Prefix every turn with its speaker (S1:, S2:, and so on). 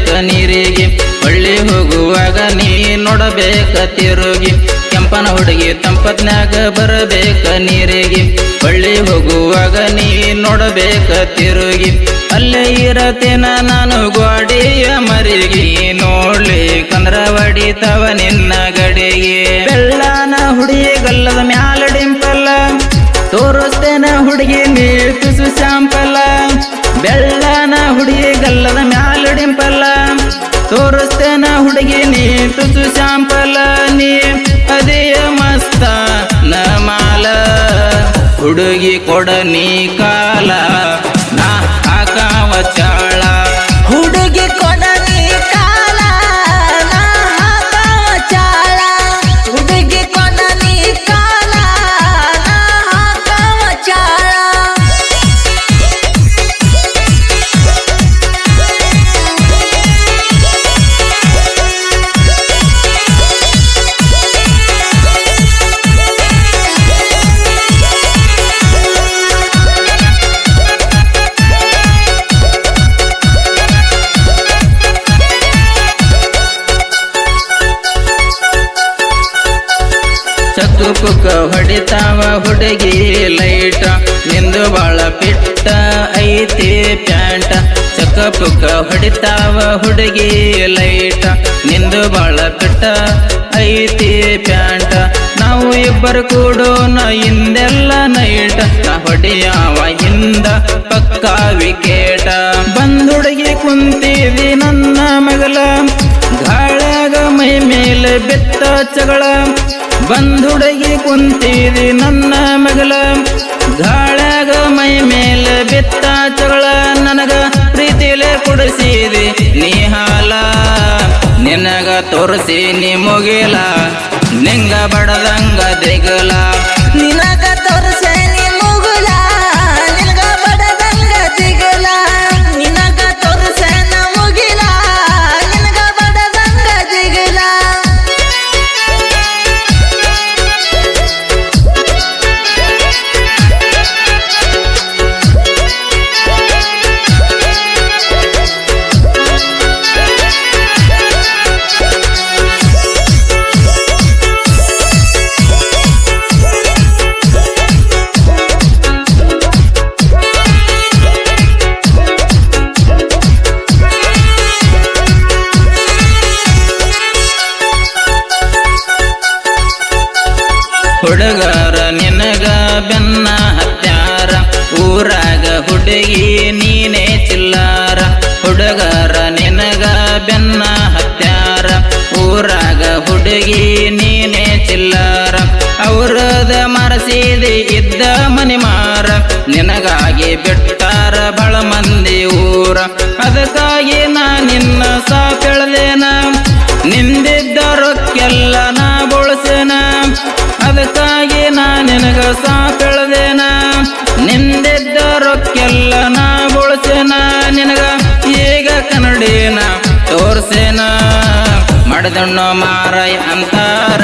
S1: ನೋಡಬೇಕ ನೀರಿಗೆ ಹೊಳ್ಳಿ ಹೋಗುವಾಗ ನೀ ನೋಡಬೇಕ ತಿರುಗಿ ಕೆಂಪನ ಹುಡುಗಿ ತಂಪತ್ನ್ಯಾಗ ಬರಬೇಕ ನೀರಿಗೆ ಹೊಳ್ಳಿ ಹೋಗುವಾಗ ನೀ ನೋಡಬೇಕ ತಿರುಗಿ ಅಲ್ಲೇ ಇರತೇನ ನಾನು ಗೋಡೆಯ ಮರಿಗೆ ನೋಡ್ಲಿ ಕಂದ್ರ ಹೊಡಿತವ ನಿನ್ನ ಗಡಿಗೆ ಬೆಳ್ಳನ ಹುಡುಗಿ ಗಲ್ಲದ ಮ್ಯಾಲ ಡಿಂಪಲ್ಲ ತೋರಿಸ್ತೇನ ಹುಡುಗಿ ನೀ ತುಸು ಶಾಂಪಲ್ಲ ಬೆಳ್ಳನ ಹುಡುಗಿ ಗಲ್ಲದ ಮ್ಯಾಲ ಡಿಂಪಲ್ಲ ತೋರಿಸ್ತೇನ ಹುಡುಗಿ ನೀ ತುಸು ಶಾಂಪಲ್ಲ ನೀ ಅದೇಯ ಮಸ್ತ ನಮಾಲ ಹುಡುಗಿ ಕೊಡ ನೀ ಕಾಲ ನಾ ಹಾಕಾವ ಚಾಳ
S2: ಹುಡುಗಿ ಕೊಡ ನೀ ಕಾಲ ನಾ ಹಾಕಾವ ಚಾಳ ಹುಡುಗಿ ಕೊಡ ನೀ ಕಾಲ ನಾ ಹಾಕಾವ ಚಾಳ
S1: ಚಕ್ಕು ಪುಕ್ಕ ಹೊಡಿತಾವ ಹುಡುಗಿ ಲೈಟ ನಿಂದು ಬಾಳ ಪಿಟ್ಟ ಐತಿ ಪ್ಯಾಂಟ ಚಕ್ಕ ಪುಕ್ಕ ಹೊಡಿತಾವ ಹುಡುಗಿ ಲೈಟ ನಿಂದು ಬಾಳ ಪಿಟ್ಟ ಐತಿ ಪ್ಯಾಂಟ ನಾವು ಇಬ್ಬರು ಕೂಡೋಣ ಹಿಂದೆಲ್ಲ ನೈಟ ನಾ ಹೊಡಿಯಾವ ಹಿಂದ ಪಕ್ಕ ವಿಕೇಟ ಬಂದುಡುಗಿ ಕುಂತೀವಿ ನನ್ನ ಮಗಲ ಗಾಳಾಗ ಮೈ ಮೇಲೆ ಬೆತ್ತ ಚಗಳ ಬಂದುಡುಗಿ ಕುಂತೀರಿ ನನ್ನ ಮಗಲ ಗಾಳಾಗ ಮೈ ಮೇಲೆ ಬೆತ್ತ ಚಗಳ ನನಗ ಪ್ರೀತಿಲೆ ಕುಡಿಸಿದಿ ನೀ ಹಾಲ ನಿನಗ ತೋರಿಸಿ ನೀ ಮುಗಿಲ ನಿಂಗ ಬಡದಂಗ ದಿಗಲ
S2: ನಿನಗ ತೋರಿಸೆ ನೀ ಮುಗುಲ ನಿನಗ ಬಡದಂಗ ದಿಗಲ ನಿನಗ ತೋರಿಸೆ ನ ಮುಗಿಲ ನಿನಗ ಬಡದಂಗ ದಿಗಲ
S1: ಹುಡುಗರ ನಿನಗ ಬೆನ್ನ ಹತ್ಯಾರ ಊರಾಗ ಹುಡುಗಿ ನೀನೇ ಚಿಲ್ಲಾರ ಹುಡುಗರ ನಿನಗ ಬೆನ್ನ ಹತ್ಯಾರ ಊರಾಗ ಹುಡುಗಿ ನೀನೇ ಚಿಲ್ಲಾರ ಅವ್ರದ ಮರಸಿದಿ ಇದ್ದ ಮನಿ ಮಾರ ನಿನಗಾಗಿ ಬಿಟ್ಟಾರ ಬಳ ಮಂದಿ ಊರ ಅದಕ್ಕಾಗಿ ನಾ ನಿನ್ನ ಸಾಪೆಳ್ದೇನ ನಿಂದಿದ್ದ ರೊಕ್ಕೆಲ್ಲ ನಾ ಬಳಸೇನ ಅದಕ್ಕಾಗಿ ನಾ ನಿನಗ ಸಾಪೆಳ್ದೇನ ನಿಂದಿದ್ದ ರೊಕ್ಕೆಲ್ಲ ನಾ ಬಳಸೇನ ನಿನಗ ಈಗ ಕನ್ನಡಿನ ತೋರ್ಸೇನ ಮಡದಣ್ಣು ಮಾರೈ ಅಂತಾರ